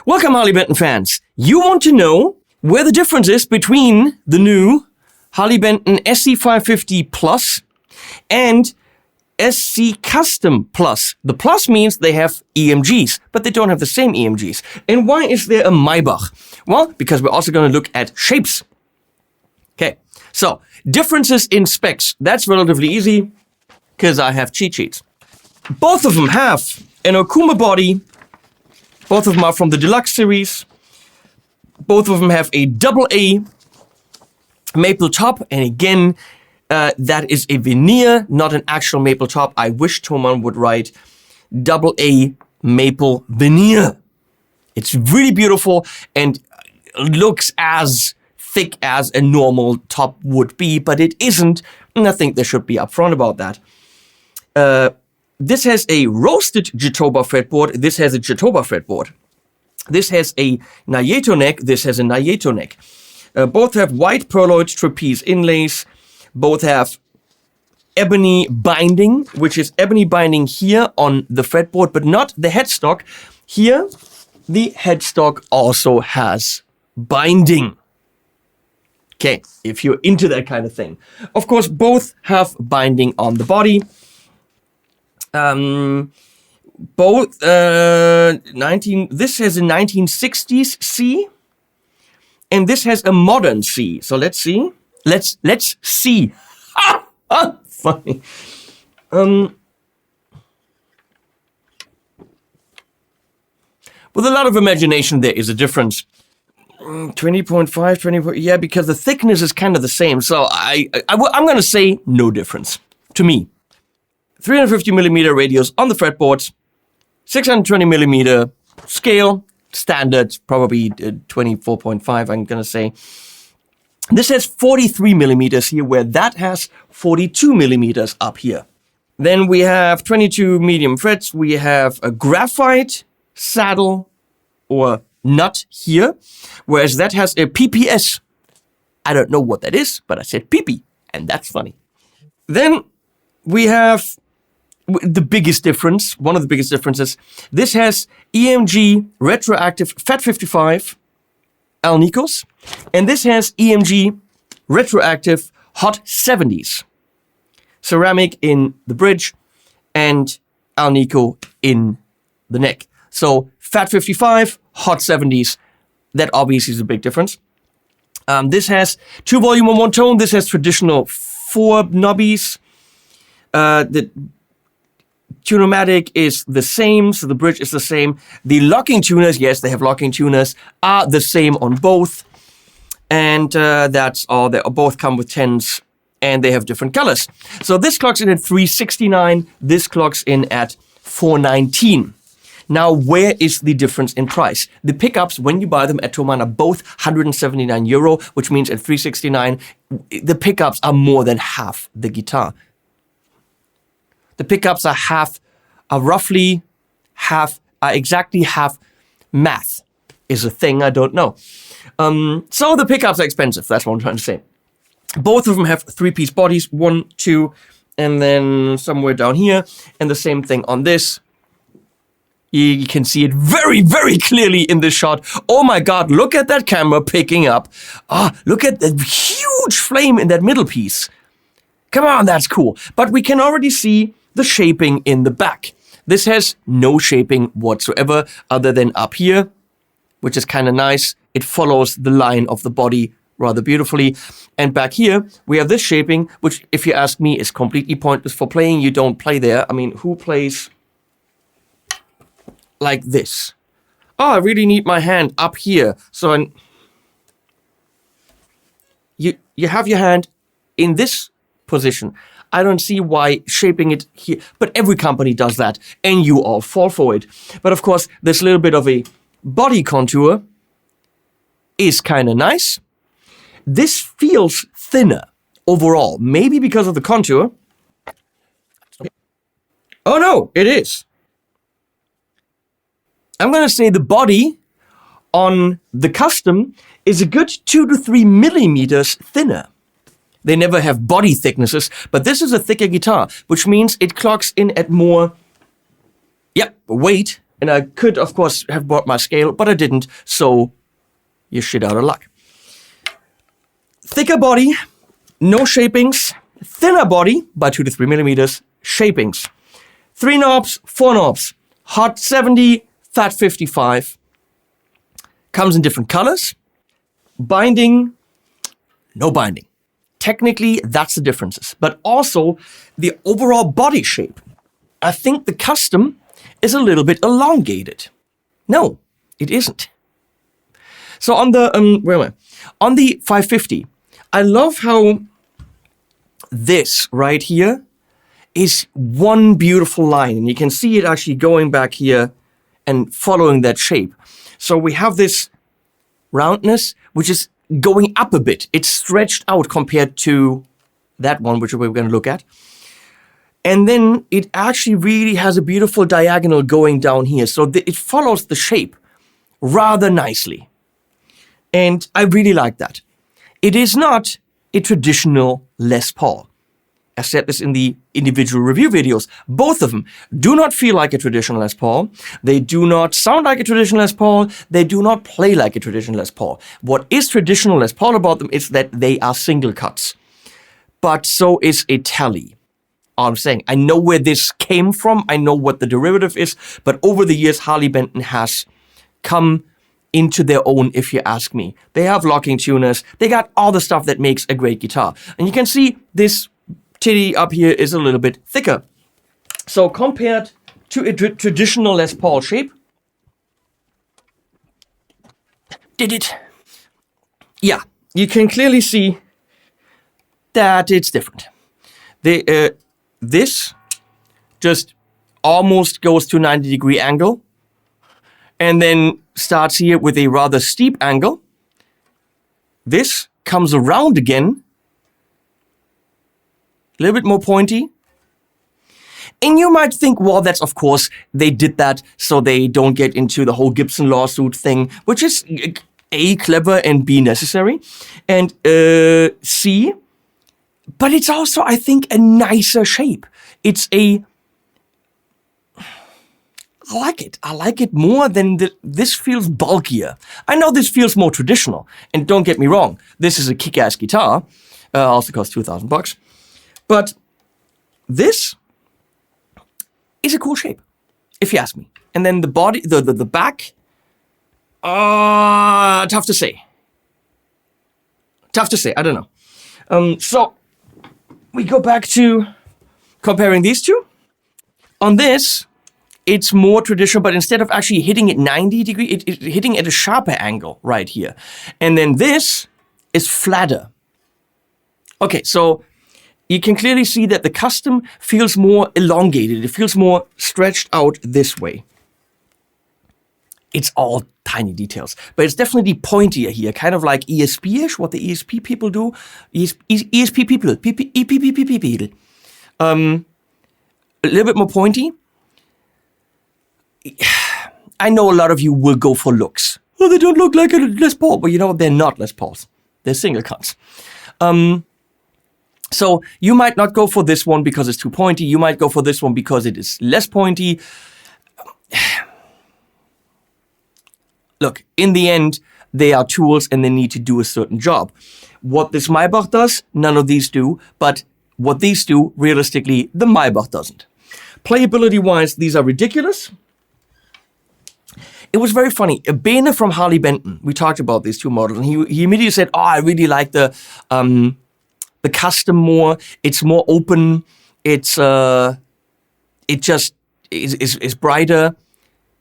Welcome, Harley Benton fans. You want to know where the difference is between the new Harley Benton SC550 Plus and SC Custom Plus. The Plus means they have EMGs, but they don't have the same EMGs. And why is there a Maybach? Well, because we're also going to look at shapes. Okay, so differences in specs. That's relatively easy because I have cheat sheets. Both of them have an Okuma body. Both of them are from the Deluxe series. Both of them have a AA maple top. And again, that is a veneer, not an actual maple top. I wish Thomann would write AA maple veneer. It's really beautiful and looks as thick as a normal top would be, but it isn't. And I think they should be upfront about that. This has a roasted Jitoba fretboard. This has a Jitoba fretboard. This has a Nayeto neck. This has a Nayeto neck. Both have white pearloid trapeze inlays. Both have ebony binding, which is ebony binding here on the fretboard, but not the headstock. Here, the headstock also has binding. Okay, if you're into that kind of thing. Of course, both have binding on the body. Both this has a 1960s C, and this has a modern C. So let's see. Let's see. Funny. With a lot of imagination, there is a difference. 20.5, 20. Yeah, because the thickness is kind of the same. So I'm going to say no difference to me. 350 millimeter radius on the fretboards, 620 millimeter scale, standard, probably 24.5, I'm gonna say. This has 43 millimeters here, where that has 42 millimeters up here. Then we have 22 medium frets. We have a graphite saddle or nut here, whereas that has a PPS. I don't know what that is, but I said PP, and that's funny. Then we have the biggest difference, one of the biggest differences. This has EMG retroactive Fat 55 Alnicos, and this has EMG retroactive Hot 70s. Ceramic in the bridge and Alnico in the neck. So Fat 55, Hot 70s, that obviously is a big difference. This has 2 volume and 1 tone. This has traditional 4 knobbies. The Tunomatic is the same, so the bridge is the same. The locking tuners, yes, they have locking tuners, are the same on both. And that's all. They both come with 10s, and they have different colors. So this clocks in at $369. This clocks in at $419. Now, where is the difference in price? The pickups, when you buy them at Thomann, are both €179, which means at $369, the pickups are more than half the guitar. The pickups are roughly half, exactly half. Math is a thing, I don't know. So the pickups are expensive, that's what I'm trying to say. Both of them have 3-piece bodies, 1, 2, and then somewhere down here, and the same thing on this. You can see it very, very clearly in this shot. Oh my God, look at that camera picking up. Look at the huge flame in that middle piece. Come on, that's cool. But we can already see the shaping in the back. This has no shaping whatsoever other than up here, which is kind of nice. It follows the line of the body rather beautifully. And back here, we have this shaping, which, if you ask me, is completely pointless for playing. You don't play there. I mean, who plays like this? Oh, I really need my hand up here. So you have your hand in this position. I don't see why shaping it here, but every company does that, and you all fall for it. But of course, this little bit of a body contour is kind of nice. This feels thinner overall, maybe because of the contour. Oh no, it is. I'm going to say the body on the custom is a good 2 to 3 millimeters thinner. They never have body thicknesses, but this is a thicker guitar, which means it clocks in at more, weight. And I could, of course, have bought my scale, but I didn't, so you're shit out of luck. Thicker body, no shapings. Thinner body by 2 to 3 millimeters, shapings. 3 knobs, 4 knobs. Hot 70, Fat 55. Comes in different colors. Binding, no binding. Technically, that's the differences. But also, the overall body shape. I think the custom is a little bit elongated. No, it isn't. So on the, where am I? On the 550, I love how this right here is one beautiful line. And you can see it actually going back here and following that shape. So we have this roundness, which is going up a bit. It's stretched out compared to that one, which we're going to look at. And then it actually really has a beautiful diagonal going down here. So it follows the shape rather nicely. And I really like that. It is not a traditional Les Paul. I said this in the individual review videos. Both of them do not feel like a traditional Les Paul. They do not sound like a traditional Les Paul. They do not play like a traditional Les Paul. What is traditional Les Paul about them is that they are single cuts. But so is a Tele. All I'm saying, I know where this came from. I know what the derivative is. But over the years, Harley Benton has come into their own, if you ask me. They have locking tuners. They got all the stuff that makes a great guitar. And you can see this titty up here is a little bit thicker. So compared to a traditional Les Paul shape, yeah, you can clearly see that it's different. This just almost goes to 90-degree angle, and then starts here with a rather steep angle. This comes around again, a little bit more pointy. And you might think, well, that's of course, they did that so they don't get into the whole Gibson lawsuit thing, which is A, clever, and B, necessary, and C, but it's also, I think, a nicer shape. It's I like it. I like it more than this feels bulkier. I know this feels more traditional, and don't get me wrong, this is a kick-ass guitar, also costs $2,000, but this is a cool shape, if you ask me. And then the body, the back, tough to say. Tough to say, I don't know. So, we go back to comparing these two. On this, it's more traditional, but instead of actually hitting it 90 degrees, it's hitting at a sharper angle right here. And then this is flatter. Okay, so you can clearly see that the custom feels more elongated. It feels more stretched out this way. It's all tiny details, but it's definitely pointier here, kind of like ESP-ish, what the ESP people do. ESP people, EPP people. A little bit more pointy. I know a lot of you will go for looks. Oh, they don't look like a Les Paul, but you know, they're not Les Pauls. They're single cuts. So you might not go for this one because it's too pointy. You might go for this one because it is less pointy. Look, in the end, they are tools and they need to do a certain job. What this Maybach does, none of these do. But what these do, realistically, the Maybach doesn't. Playability-wise, these are ridiculous. It was very funny. Bene from Harley Benton, we talked about these two models, and he immediately said, oh, I really like the custom more. It's more open. It just is brighter.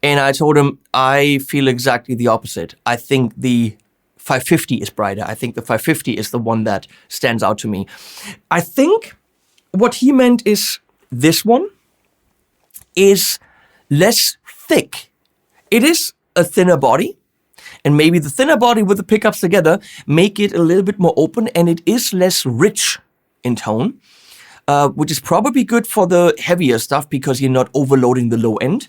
And I told him, I feel exactly the opposite. I think the 550 is brighter. I think the 550 is the one that stands out to me. I think what he meant is this one is less thick. It is a thinner body. And maybe the thinner body with the pickups together make it a little bit more open, and it is less rich in tone, which is probably good for the heavier stuff because you're not overloading the low end.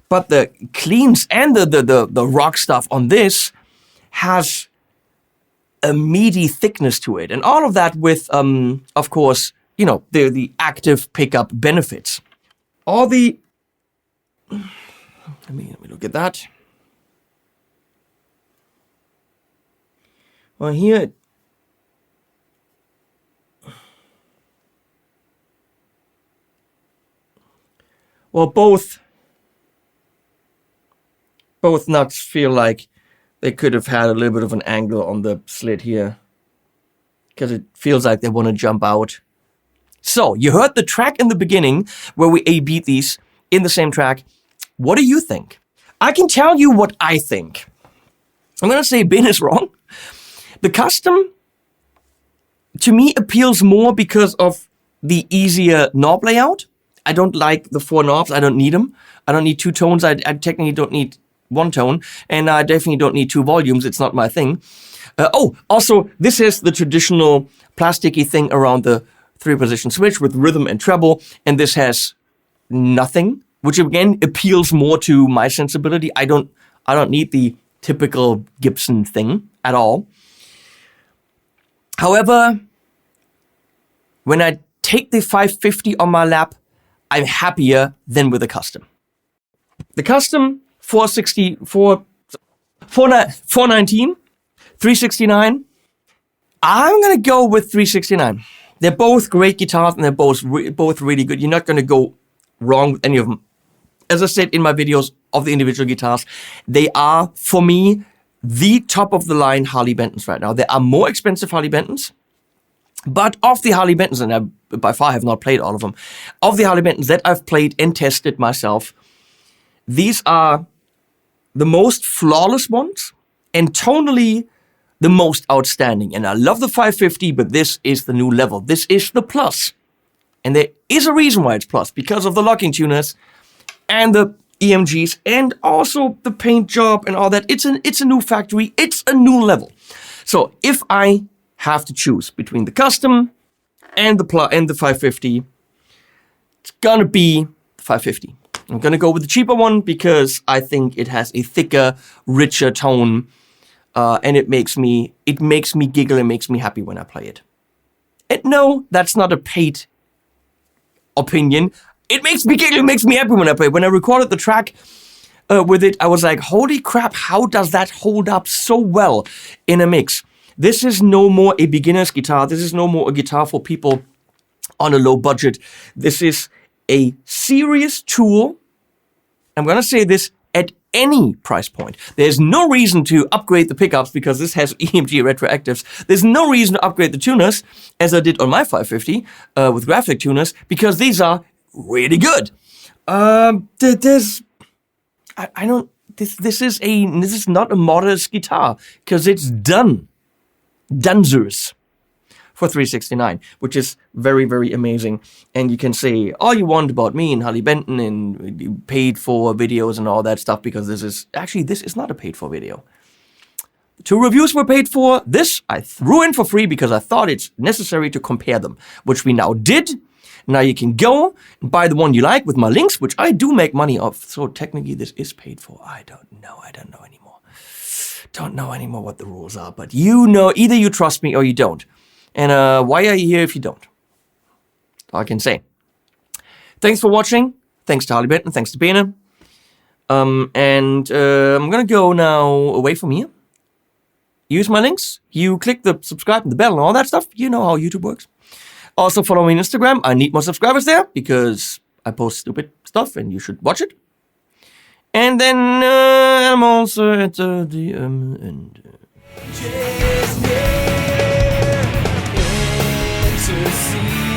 But the cleans and the rock stuff on this has a meaty thickness to it. And all of that with, of course, you know, the active pickup benefits. All the... Let me look at that. Well, here... Well, both nuts feel like they could have had a little bit of an angle on the slit here, because it feels like they want to jump out. So, you heard the track in the beginning where we A-beat these in the same track. What do you think? I can tell you what I think. I'm going to say Ben is wrong. The custom, to me, appeals more because of the easier knob layout. I don't like the 4 knobs. I don't need them. I don't need 2 tones. I technically don't need 1 tone. And I definitely don't need 2 volumes. It's not my thing. Also, this is the traditional plasticky thing around the 3-position switch with rhythm and treble. And this has nothing, which again appeals more to my sensibility. I don't need the typical Gibson thing at all. However, when I take the 550 on my lap, I'm happier than with the custom. The custom 419, 369. I'm gonna go with 369. They're both great guitars and they're both really good. You're not gonna go wrong with any of them. As I said in my videos of the individual guitars, they are, for me, the top of the line Harley Bentons right now. There are more expensive Harley Bentons, but of the Harley Bentons, and I by far have not played all of them, of the Harley Bentons that I've played and tested myself, these are the most flawless ones and tonally the most outstanding. And I love the 550, but this is the new level. This is the plus. And is a reason why it's plus, because of the locking tuners and the EMGs and also the paint job and all that. It's a new factory. It's a new level. So if I have to choose between the custom and the 550, it's gonna be the 550. I'm gonna go with the cheaper one because I think it has a thicker, richer tone, and it makes me giggle and makes me happy when I play it. And no, that's not a paid opinion. It makes me giggle, it makes me happy when I play it. When I recorded the track with it, I was like, holy crap, how does that hold up so well in a mix? This is no more a beginner's guitar. This is no more a guitar for people on a low budget. This is a serious tool. I'm gonna say this at any price point. There's no reason to upgrade the pickups because this has EMG retroactives. There's no reason to upgrade the tuners, as I did on my 550 with graphic tuners, because these are really good. This is not a modest guitar because it's Dunzers for $369, which is very, very amazing. And you can say all you want about me and Harley Benton and paid for videos and all that stuff, because this is not a paid for video. The 2 reviews were paid for. This I threw in for free because I thought it's necessary to compare them, which we now did. Now you can go and buy the one you like with my links, which I do make money off. So technically this is paid for. I don't know anymore. Don't know anymore what the rules are, but you know, either you trust me or you don't. And why are you here if you don't? That's all I can say. Thanks for watching. Thanks to Harley Benton. Thanks to Bene. I'm gonna go now away from here. Use my links. You click the subscribe and the bell and all that stuff. You know how YouTube works. Also follow me on Instagram. I need more subscribers there because I post stupid stuff and you should watch it. And then I'm also at the end. Just to see